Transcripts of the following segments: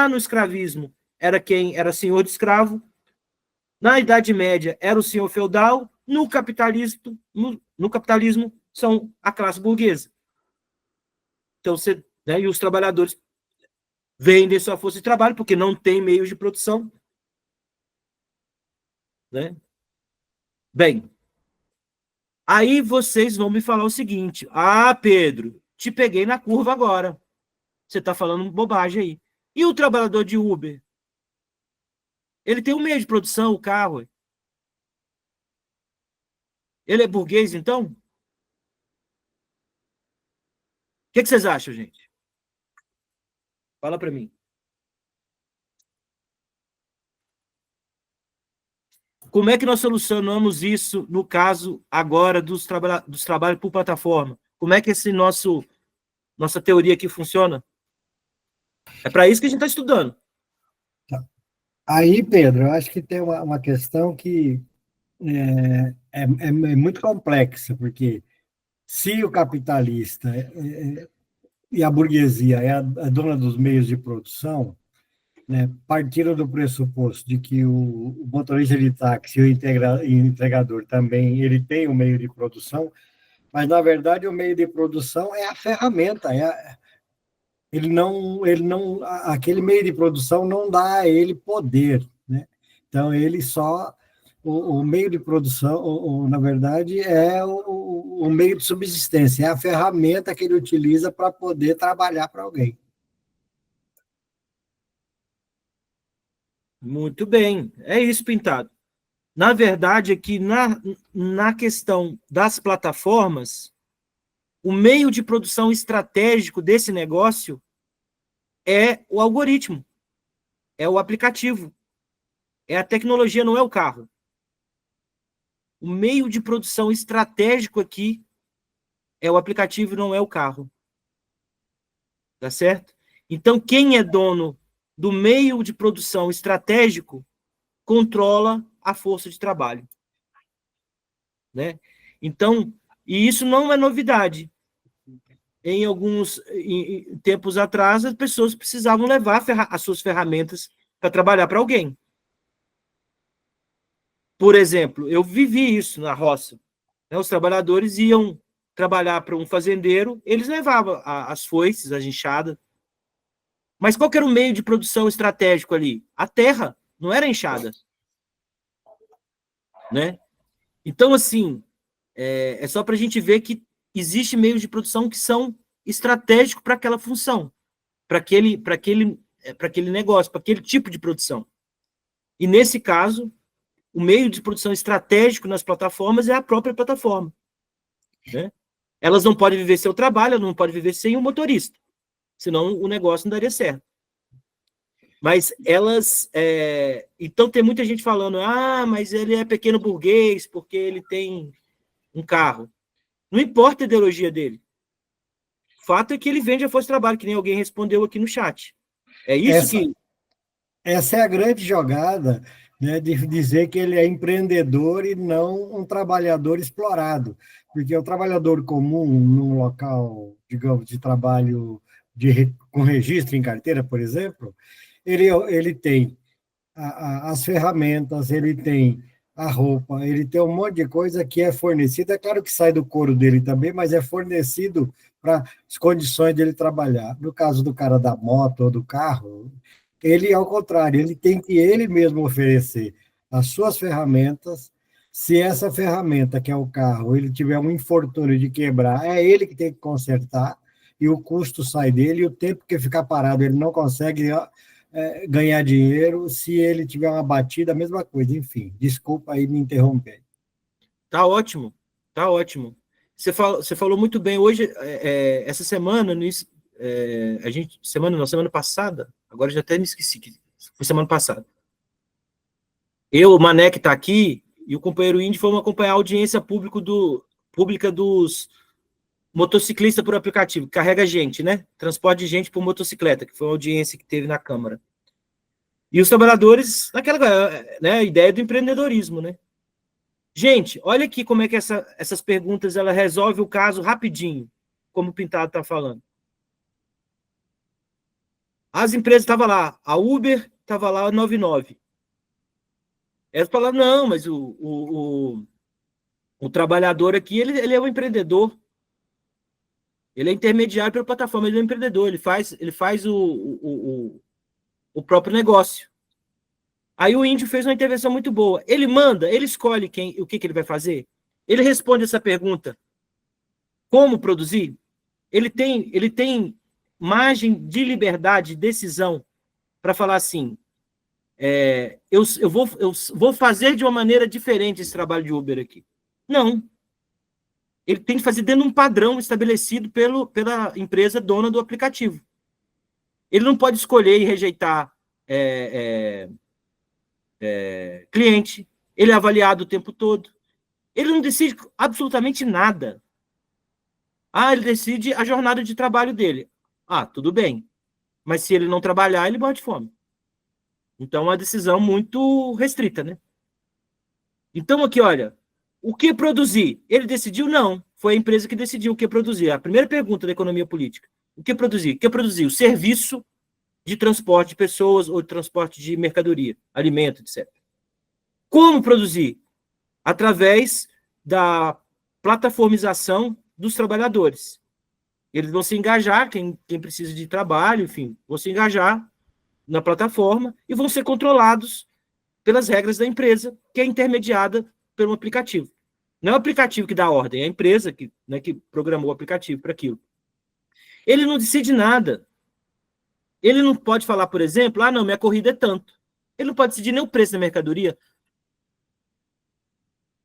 Lá no escravismo era quem era senhor de escravo, na Idade Média era o senhor feudal, no capitalismo são a classe burguesa. Então, e os trabalhadores vendem sua força de trabalho porque não tem meios de produção. Né? Bem, aí vocês vão me falar o seguinte: Pedro, te peguei na curva agora. Você está falando bobagem aí. E o trabalhador de Uber? Ele tem um meio de produção, o carro. Ele é burguês, então? O que vocês acham, gente? Fala para mim. Como é que nós solucionamos isso no caso agora dos trabalhos por plataforma? Como é que nossa teoria aqui funciona? É para isso que a gente está estudando. Aí, Pedro, eu acho que tem uma questão que é muito complexa, porque se o capitalista e a burguesia é dona dos meios de produção, né, partindo do pressuposto de que o motorista de táxi e o entregador também ele tem um meio de produção, mas, na verdade, o meio de produção é a ferramenta, aquele meio de produção não dá a ele poder, né? Então, ele só, o meio de produção, na verdade, é o meio de subsistência, é a ferramenta que ele utiliza para poder trabalhar para alguém. Muito bem, é isso, Pintado. Na verdade, aqui na questão das plataformas, o meio de produção estratégico desse negócio é o algoritmo, é o aplicativo, é a tecnologia, não é o carro. O meio de produção estratégico aqui é o aplicativo, não é o carro. Tá certo? Então, quem é dono do meio de produção estratégico controla a força de trabalho. Né? Então, e isso não é novidade. Em alguns tempos atrás, as pessoas precisavam levar as suas ferramentas para trabalhar para alguém. Por exemplo, eu vivi isso na roça. Né? Os trabalhadores iam trabalhar para um fazendeiro, eles levavam as foices, as enxadas. Mas qual que era o meio de produção estratégico ali? A terra, não era a enxada. Né? Então, assim, é só para a gente ver que existe meios de produção que são estratégicos para aquela função, para aquele negócio, para aquele tipo de produção. E, nesse caso, o meio de produção estratégico nas plataformas é a própria plataforma. Né? Elas não podem viver sem o trabalho, elas não podem viver sem o motorista, senão o negócio não daria certo. Mas elas... Então, tem muita gente falando, mas ele é pequeno burguês porque ele tem um carro. Não importa a ideologia dele. O fato é que ele vende a força de trabalho, que nem alguém respondeu aqui no chat. É isso que... Essa é a grande jogada, né, de dizer que ele é empreendedor e não um trabalhador explorado. Porque o trabalhador comum, num local, digamos, de trabalho com registro em carteira, por exemplo, ele tem as ferramentas, ele tem a roupa, ele tem um monte de coisa que é fornecida. É claro que sai do couro dele também, mas é fornecido para as condições dele trabalhar. No caso do cara da moto ou do carro, ele, ao contrário, ele tem que ele mesmo oferecer as suas ferramentas. Se essa ferramenta, que é o carro, ele tiver um infortúnio de quebrar, é ele que tem que consertar, e o custo sai dele, e o tempo que ficar parado, ele não consegue ganhar dinheiro. Se ele tiver uma batida, a mesma coisa. Enfim, desculpa aí me interromper. Tá ótimo, tá ótimo. Você falou muito bem. Hoje, essa semana, semana passada, agora já até me esqueci, que foi semana passada. O Mané, que está aqui, e o companheiro Indy fomos acompanhar a audiência pública dos motociclistas por aplicativo, que carrega gente, né? Transporte de gente por motocicleta, que foi uma audiência que teve na Câmara. E os trabalhadores, a ideia do empreendedorismo, né? Gente, olha aqui como é que essas perguntas ela resolve o caso rapidinho, como o Pintado está falando. As empresas estavam lá, a Uber estava lá 99. Elas falaram, não, mas o trabalhador aqui, ele é um empreendedor. Ele é intermediário pela plataforma, ele é um empreendedor, ele faz o próprio negócio. Aí o índio fez uma intervenção muito boa. Ele manda, ele escolhe o que ele vai fazer. Ele responde essa pergunta. Como produzir? Ele tem margem de liberdade, de decisão, para falar assim, eu vou fazer de uma maneira diferente esse trabalho de Uber aqui. Não. Ele tem que fazer dentro de um padrão estabelecido pela empresa dona do aplicativo. Ele não pode escolher e rejeitar cliente. Ele é avaliado o tempo todo. Ele não decide absolutamente nada. Ele decide a jornada de trabalho dele. Tudo bem. Mas se ele não trabalhar, ele morre de fome. Então, é uma decisão muito restrita, né? Então, aqui, olha, o que produzir? Ele decidiu? Não. Foi a empresa que decidiu o que produzir. A primeira pergunta da economia política. O que produzir? O que produzir? O serviço de transporte de pessoas ou de transporte de mercadoria, alimento, etc. Como produzir? Através da plataformização dos trabalhadores. Eles vão se engajar, quem precisa de trabalho, enfim, vão se engajar na plataforma e vão ser controlados pelas regras da empresa, que é intermediada pelo aplicativo. Não é o aplicativo que dá ordem, é a empresa que programou o aplicativo para aquilo. Ele não decide nada. Ele não pode falar, por exemplo, não, minha corrida é tanto. Ele não pode decidir nem o preço da mercadoria.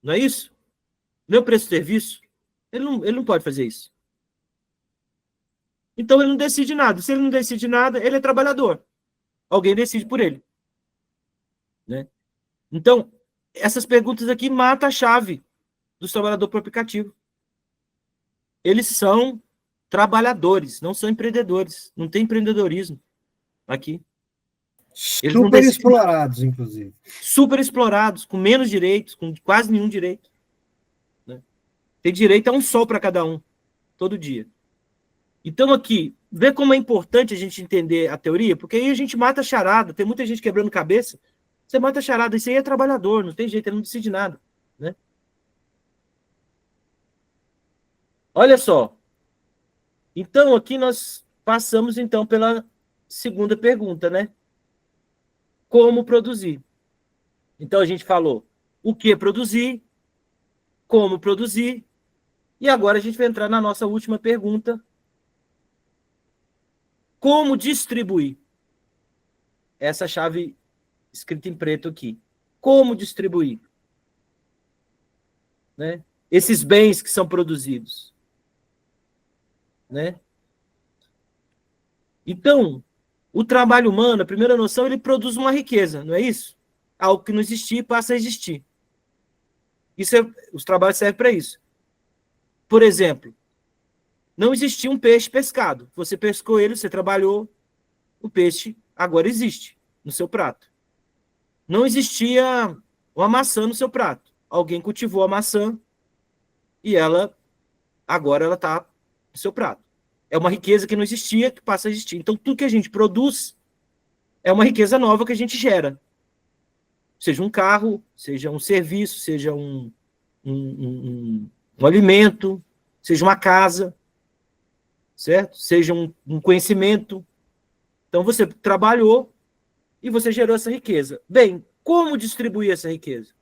Não é isso? Nem o preço do serviço. Ele não pode fazer isso. Então, ele não decide nada. Se ele não decide nada, ele é trabalhador. Alguém decide por ele. Né? Então, essas perguntas aqui matam a chave dos trabalhadores para o aplicativo. Eles são trabalhadores, não são empreendedores. Não tem empreendedorismo aqui. Eles super explorados, inclusive. Super explorados, com menos direitos, com quase nenhum direito. Né? Tem direito a um sol para cada um, todo dia. Então, aqui, vê como é importante a gente entender a teoria, porque aí a gente mata a charada, tem muita gente quebrando cabeça. Você mata a charada, isso aí é trabalhador, não tem jeito, ele não decide nada. Né? Olha só. Então, aqui nós passamos, então, pela segunda pergunta, né? Como produzir? Então, a gente falou o que produzir, como produzir, e agora a gente vai entrar na nossa última pergunta. Como distribuir? Essa chave escrita em preto aqui. Como distribuir? Né? Esses bens que são produzidos. Né? Então, o trabalho humano, a primeira noção, ele produz uma riqueza, não é isso? Algo que não existia passa a existir. Os trabalhos servem para isso. Por exemplo, não existia um peixe pescado. Você pescou ele, você trabalhou, o peixe agora existe no seu prato. Não existia uma maçã no seu prato. Alguém cultivou a maçã e agora ela está no seu prato. É uma riqueza que não existia, que passa a existir. Então, tudo que a gente produz é uma riqueza nova que a gente gera. Seja um carro, seja um serviço, seja um alimento, seja uma casa, certo? Seja um conhecimento. Então, você trabalhou e você gerou essa riqueza. Bem, como distribuir essa riqueza?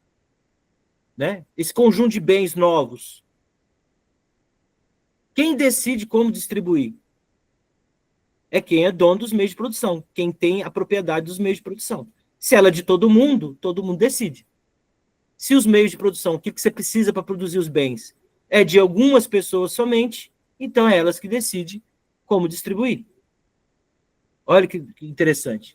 Né? Esse conjunto de bens novos. Quem decide como distribuir? É quem é dono dos meios de produção, quem tem a propriedade dos meios de produção. Se ela é de todo mundo decide. Se os meios de produção, o que você precisa para produzir os bens, é de algumas pessoas somente, então é elas que decidem como distribuir. Olha que interessante.